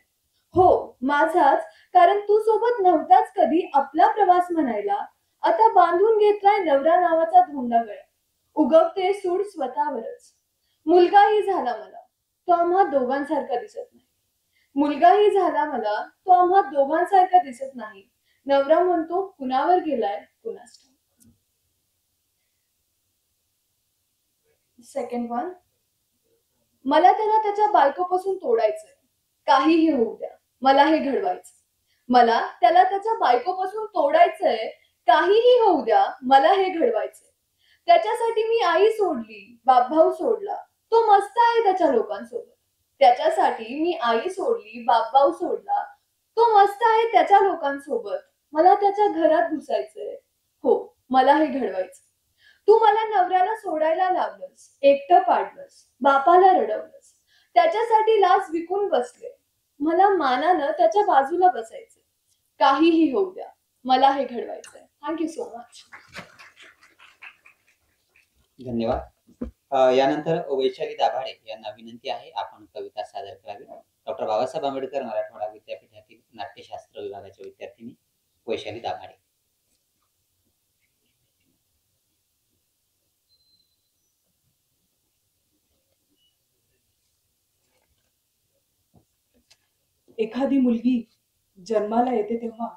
[SPEAKER 6] हो, माझाच. कारण तू सोबत नव्हताच कधी आपला प्रवास म्हणायला. आता बांधून घेतलाय नवरा नावाचा धोंडा गळ्यात. उगवते सूड स्वतःवरच. मुलगाही झाला मला, तो आम्हा दोघांसारखा दिसत नाही. मुलगाही झाला मला, तो आम्हा दोघांसारखा दिसत नाही. नवरा म्हणतो कुणावर गेलाय कुणास ठाऊक. Second one. मला त्याला त्याच्या बायकोपासून तोडायचंय. काहीही होऊ द्या, मला हे घडवायचं. मला त्याला त्याच्या बायकोपासून तोडायचंय. काहीही होऊ द्या, मला हे घडवायचंय. त्याच्यासाठी मी आई सोडली, बापभाऊ सोडला. तो मस्त आहे त्याच्या लोकांसोबत. त्याच्यासाठी मी आई सोडली, बापभाऊ सोडला. तो मस्त आहे त्याच्या लोकांसोबत. मला त्याच्या घरात घुसायचंय. हो, मला हे घडवायचं. तू मला नवऱ्याला सोडायला लावलंस, एकटं पाडलंस, बापाला रडवलंस. त्याच्यासाठी लाच विकून बसले. मला मानानं त्याच्या बाजूला बसायचंय. काहीही होऊ द्या, मला हे घडवायचंय. Thank you so much.
[SPEAKER 3] धन्यवाद. यानंतर वैशाली दाभाडे यांना विनंती आहे आपण कविता सादर करावी. डॉक्टर बाबासाहेब आंबेडकर मराठवाडा विद्यापीठातील नाट्यशास्त्र विभागाच्या विद्यार्थिनी वैशाली दाभाडे.
[SPEAKER 7] एखादी मुलगी जन्माला येते तेव्हा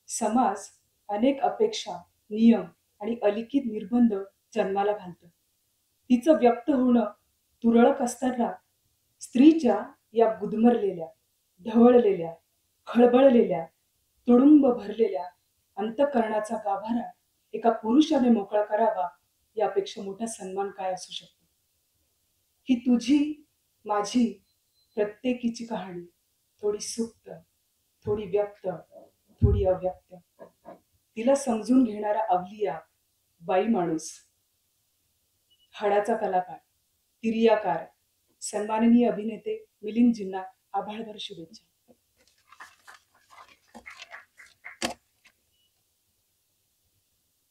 [SPEAKER 7] समाज अनेक अपेक्षा, नियम आणि अलिखित निर्बंध जन्माला घालतो. तिचं व्यक्त होणं तुरळक असताना स्त्रीच्या या गुदमरलेल्या, ढवळलेल्या, खळबळलेल्या, तुडुंब भरलेल्या अंतःकरणाचा गाभारा एका पुरुषाने मोकळा करावा यापेक्षा मोठा सन्मान काय असू शकतो. ही तुझी माझी प्रत्येकीची कहाणी, थोडी सुप्त, थोडी व्यक्त, थोडी अव्यक्त. तिला समजून घेणारा अवलिया बाई माणूस, हाडाचा कलाकार, तिर्याकार, सन्माननीय अभिनेते मिलिंदजींना आभाळभर शुभेच्छा.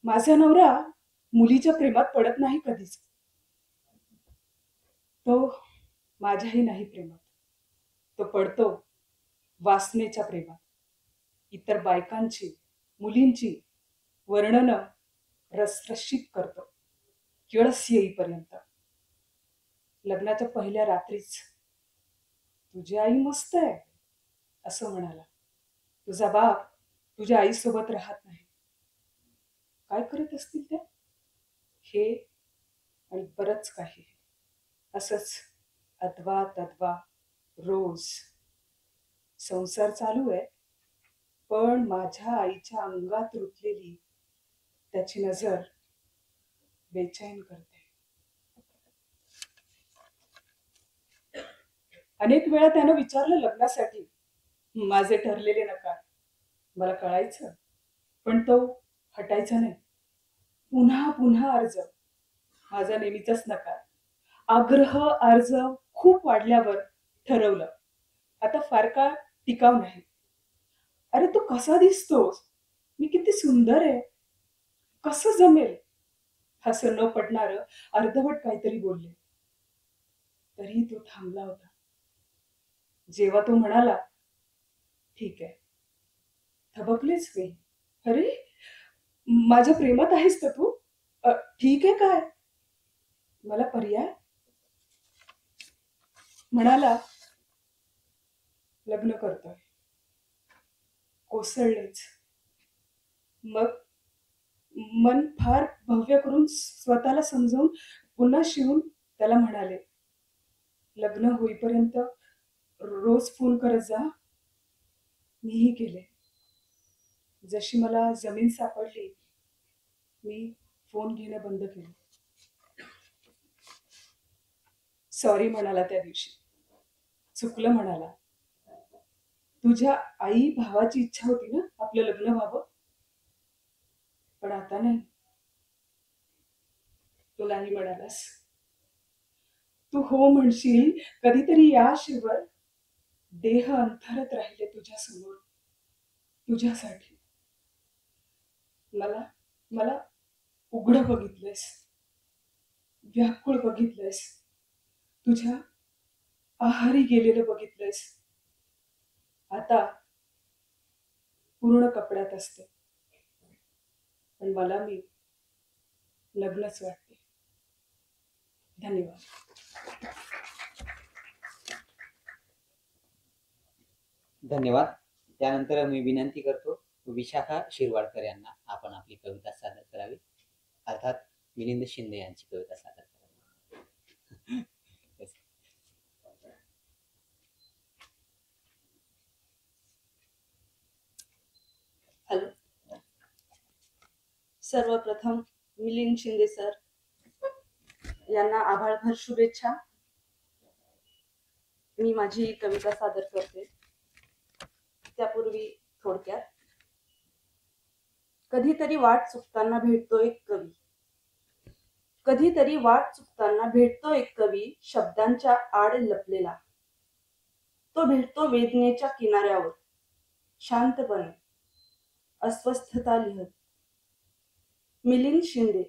[SPEAKER 7] माझा नवरा मुलीच्या प्रेमात पडत नाही कधीच. तो माझ्याही नाही प्रेमात. तो पडतो वासनेच्या प्रेमात. इतर बायकांची, मुलींची वर्णनं रसरशीत करतो किळस येईपर्यंत. लग्नाच्या पहिल्या रात्रीच तुझी आई मस्त आहे असं म्हणाला. तुझा बाप तुझ्या आईसोबत राहत नाही. काय करत असतील त्या? हे आणि बरंच काही. असंच अथवा तद्वा रोज. संसार चालू आहे, पण माझ्या आईच्या अंगात रुतलेली त्याची नजर बेचैन करते. अनेक वेळा त्यानं विचारलं लग्नासाठी. माझे ठरलेले नकार. मला कळायचं, पण तो हटायचा नाही. पुन्हा पुन्हा अर्ज. माझा नेहमीचाच नकार. आग्रह अर्ज खूप वाढल्यावर ठरवलं, आता फार काळ टिकाव नाही. अरे तू कसा दिसतोस, मी किती सुंदर आहे, कसं जमेल, असं न पटणार अर्धवट काहीतरी बोलले. तरी तो थांबला होता. जेव्हा तो म्हणाला ठीक आहे, थबकलेच मी. अरे माझ्या प्रेमात आहेस तर तू? ठीक आहे काय? मला पर्याय? म्हणाला लग्न करतोय. कोसळलेच. मग मन फार भव्य करून स्वतःला समजावून पुन्हा शिवून त्याला म्हणाले, लग्न होईपर्यंत रोज फोन करत जा. मीही केले. जशी मला जमीन सापडली, मी फोन घेणं बंद केलं. सॉरी म्हणाला त्या दिवशी. चुकलं म्हणाला. तुझ्या आई भावाची इच्छा होती ना आपलं लग्न व्हावं, पण आता नाही. तू नाही म्हणालास. तू हो म्हणशील कधीतरी याशिवाय देह अंतरत राहिले तुझ्या समोर, तुझ्यासाठी. मला मला उघड बघितलंयस, व्याकुळ बघितलंयस, तुझ्या आहारी गेलेलं बघितलंयस. आता पूर्ण कपड्यात असते, पण मला मी लग्नच वाटते. धन्यवाद.
[SPEAKER 3] धन्यवाद. त्यानंतर मी विनंती करतो विशाखा शिरवाडकर यांना आपण आपली कविता सादर करावी, अर्थात मिलिंद शिंदे यांची कविता सादर करावी.
[SPEAKER 8] हॅलो. सर्वप्रथम मिलिंद शिंदे सर यांना आभाळभर शुभेच्छा. मी माझी कविता सादर करते. त्यापूर्वी थोडक्यात, कधीतरी वाट चुकताना भेटतो एक कवी, कधीतरी वाट चुकताना भेटतो एक कवी, शब्दांच्या आड लपलेला. तो भेटतो वेदनेच्या किनाऱ्यावर, शांतपणे अस्वस्थता लिहत. मिलिंद शिंदे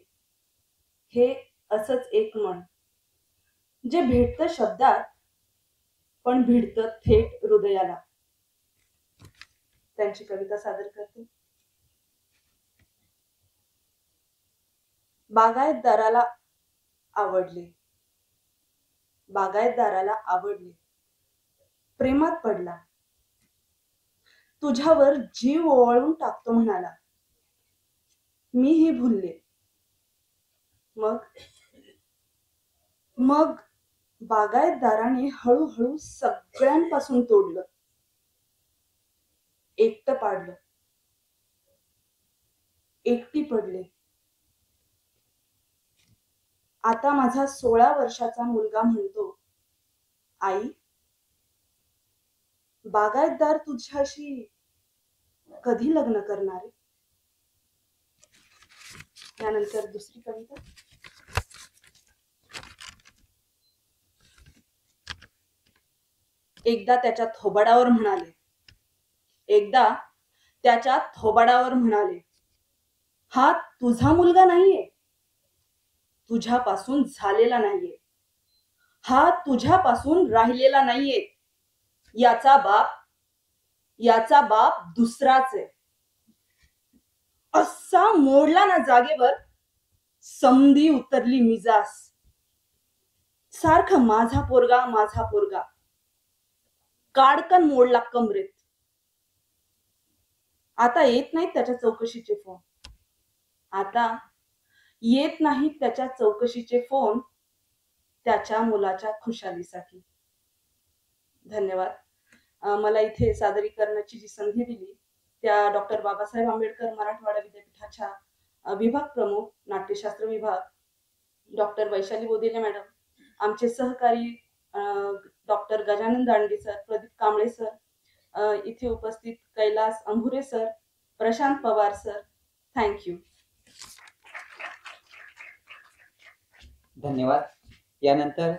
[SPEAKER 8] हे असंच एक मन, जे भेटतं शब्दात पण भिडतं थेट हृदयाला. त्यांची कविता सादर करते. बागायतदाराला आवडले, बागायतदाराला आवडले, प्रेमात पडला, तुझ्यावर जीव ओवाळून टाकतो म्हणाला. मीही भुलले. मग मग बागायतदाराने हळूहळू सगळ्यांपासून तोडलं, एकटं पाडलं, एकटी पडले. आता माझा 16 वर्षाचा मुलगा म्हणतो, आई, बागायतदार तुझ्याशी कधी लग्न करणार आहे? त्यानंतर दुसरी कविता. एकदा त्याच्या थोबाडावर म्हणाले, एकदा त्याच्या थोबाडावर म्हणाले, हा तुझा मुलगा नाहीये, तुझ्यापासून झालेला नाहीये, हा तुझ्यापासून राहिलेला नाहीये, याचा बाप दुसराच आहे. असा मोडला ना जागेवर, समधी उतरली मिजास. सारखं माझा पोरगा काडकन मोडला कमरेत. आता येत नाहीत त्याच्या चौकशीचे फोन. आता येत नाहीत त्याच्या चौकशीचे फोन त्याच्या मुलाच्या खुशालीसाठी. धन्यवाद. मला इथे सादरीकरणाची जी संधी दिली त्या डॉक्टर बाबासाहेब आंबेडकर मराठवाडा विद्यापीठाच्या विभाग प्रमुख नाट्यशास्त्र विभाग डॉक्टर वैशाली बोधिले मॅडम, आमचे सहकारी doctor Gajanan Dandge sir, Pradeep Kamble sir, इथे उपस्थित Kailas Ambhure sir, Prashant Pawar sir, thank you.
[SPEAKER 3] धन्यवाद. यानंतर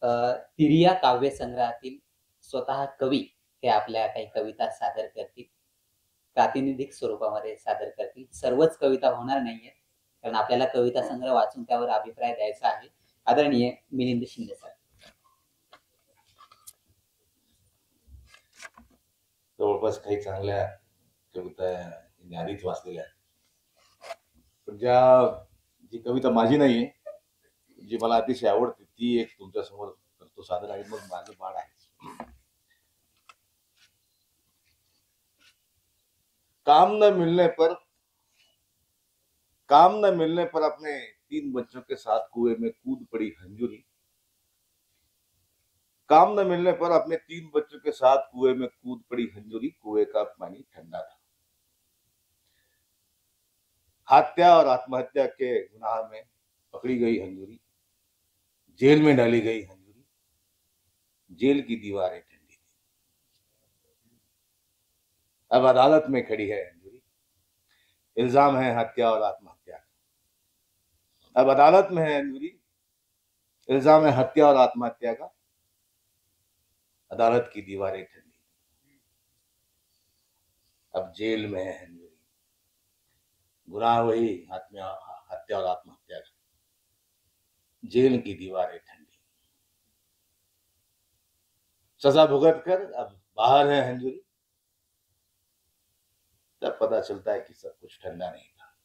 [SPEAKER 3] तिरिया काव्य संग्रहातील स्वतः कवी हे आपल्या काही कविता सादर करतील, प्रातिनिधिक स्वरूपामध्ये सादर करतील. सर्वच कविता होणार नाहीये, कारण आपल्याला कविता संग्रह वाचून त्यावर अभिप्राय द्यायचा आहे. आदरणीय मिलिंद शिंदे सर.
[SPEAKER 9] जवळपास काही चांगल्या कविता मी आधीच वाचलेल्या आहेत, पण जी कविता माझी नाहीये, जी मला अतिशय आवडते, ती एक तुमच्या समोर करतो सादर. आणि मग माझं बाळ आहे. काम न मिलने पर अपने 3 बच्चों के साथ कुएं में कूद पड़ी हंजूरी. काम न मिलने पर अपने 3 बच्चों के साथ कुएं में कूद पड़ी हंजूरी. कुएं का पानी ठंडा था. हत्या और आत्महत्या के गुनाह में पकड़ी गई हंजूरी, जेल में डाली गई हंजूरी. जेल की दीवारें ठंडी थी. अब अदालत में खड़ी है हंजूरी. इल्जाम है हत्या और आत्महत्या का. अब अदालत में है हंजूरी. इल्जाम है हत्या और आत्महत्या का. अदालत की दीवारें ठंडी. अब जेल में है हंजूरी. गुनाह वही हत्या और आत्महत्या का. जेल की दीवारें ठंडी. सजा भुगत कर अब बाहर है हंजूरी. तब पता चलता है कि सब कुछ ठंडा नहीं था,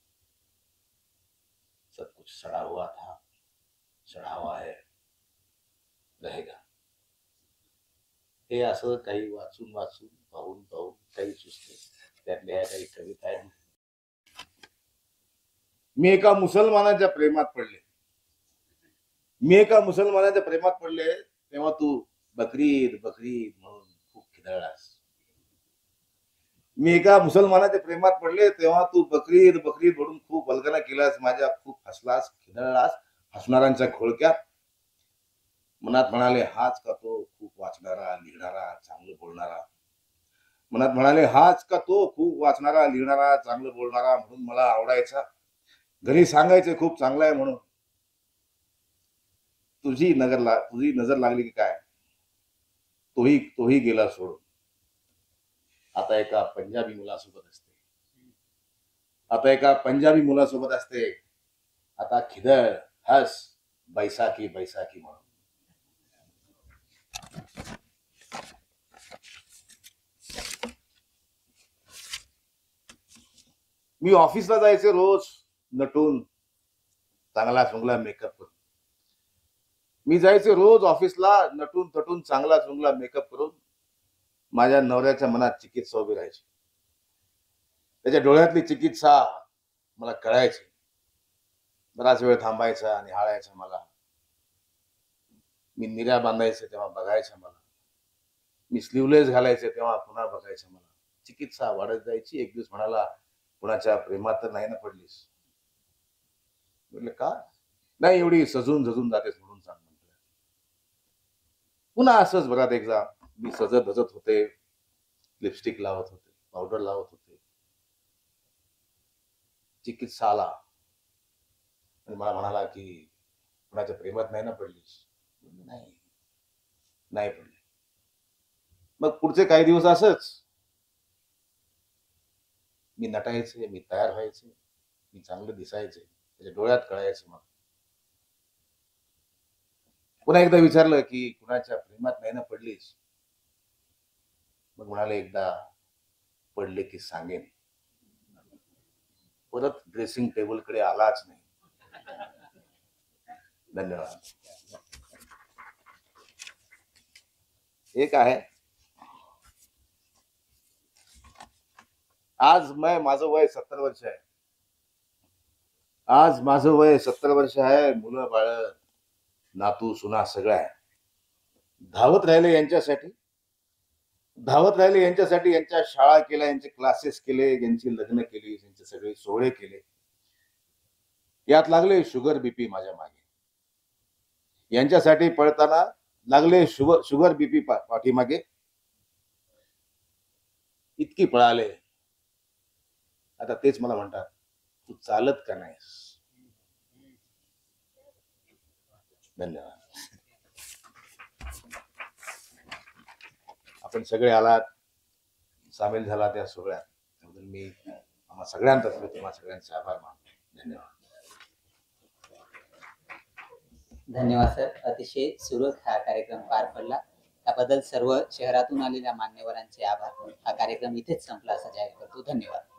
[SPEAKER 9] सब कुछ सड़ा हुआ था, सड़ा हुआ है, रहेगा. हे असं काही वाचून पाहून काही सुचते. त्यातल्या ह्या काही कविता आहेत. मी एका मुसलमानाच्या प्रेमात पडले तेव्हा तू बकरीद म्हणून खूप खिदळलास. मी एका मुसलमानाच्या प्रेमात पडले तेव्हा तू बकरीद म्हणून खूप वल्गना केलास. माझ्या खूप हसलास, खिदळलास हसणाऱ्यांच्या खोळक्यात. मनात म्हणाले, हाच का तो खूप वाचणारा, लिहिणारा, चांगलं बोलणारा. मनात म्हणाले, हाच का तो खूप वाचणारा, लिहिणारा, चांगलं बोलणारा, म्हणून मला आवडायचा. घरी सांगायचे खूप चांगला आहे म्हणून. तुझी नजर लागली की काय, तोही गेला सोडून. आता एका पंजाबी मुलासोबत असते. आता खिदळ, हस, बैसाखी म्हणून. मी ऑफिसला जायचे रोज नटून चांगला चुंगला मेकअप करून. चांगला चुंगला मेकअप करून माझ्या नवऱ्याच्या मनात चिकित्सा उभी राहायची. त्याच्या डोळ्यातली चिकित्सा मला कळायची. बराच वेळ थांबायचा आणि हाळायचा मला. मी निर्या बांधायचे तेव्हा बघायचं मला. मी स्लीवलेस घालायचे तेव्हा पुन्हा बघायचं मला. चिकित्सा वाढत जायची. एक दिवस म्हणाला, कुणाच्या प्रेमात तर नाही ना पडलीस? म्हटलं का? नाही एवढी सजून जजून जातेस म्हणून सांग म्हणतोय. पुन्हा असंच बघा एकदा मी सजत धजत होते, लिपस्टिक लावत होते, पावडर लावत होते, चिकित्सा आला आणि मला म्हणाला की कुणाच्या प्रेमात नाही ना पडलीस? नाही नाही पडले. मग पुढचे काही दिवस असंच मी नटायचे, मी तयार व्हायचे, मी चांगलं दिसायचे, त्याच्या डोळ्यात कळायचं. मग पुन्हा एकदा विचारलं की कुणाच्या प्रेमात नाही ना पडलीस? मग म्हणाले एकदा पडले की सांगेन. परत ड्रेसिंग टेबल कडे आलाच नाही. धन्यवाद. एक आहे आज माझं वय 70 वर्ष आहे. आज माझं वय 70 वर्ष आहे. मुलं बाळ नातू सुना सगळं आहे. धावत राहिले यांच्यासाठी, धावत राहिले यांच्यासाठी. यांच्या शाळा केल्या, यांचे क्लासेस केले, यांची लग्न केली, यांचे सगळे सोहळे केले. यात लागले शुगर बीपी माझ्या मागे. यांच्यासाठी पळताना लागले शुगर बीपी पाठीमागे. इतकी पळाले. आता तेच मला म्हणतात तू चालत का नाहीस? धन्यवाद. आपण सगळे आलात, सामील झालात या सोहळ्यात, त्याबद्दल मी आम्हा सगळ्यांतर्फे तुम्हा सगळ्यांचे आभार मानतो. धन्यवाद.
[SPEAKER 3] धन्यवाद सर. अतिशय सुरत हा कार्यक्रम पार पडला. त्याबद्दल सर्व शहरातून आलेल्या मान्यवरांचे आभार. हा कार्यक्रम इथेच संपला असं जाहीर करतो. धन्यवाद.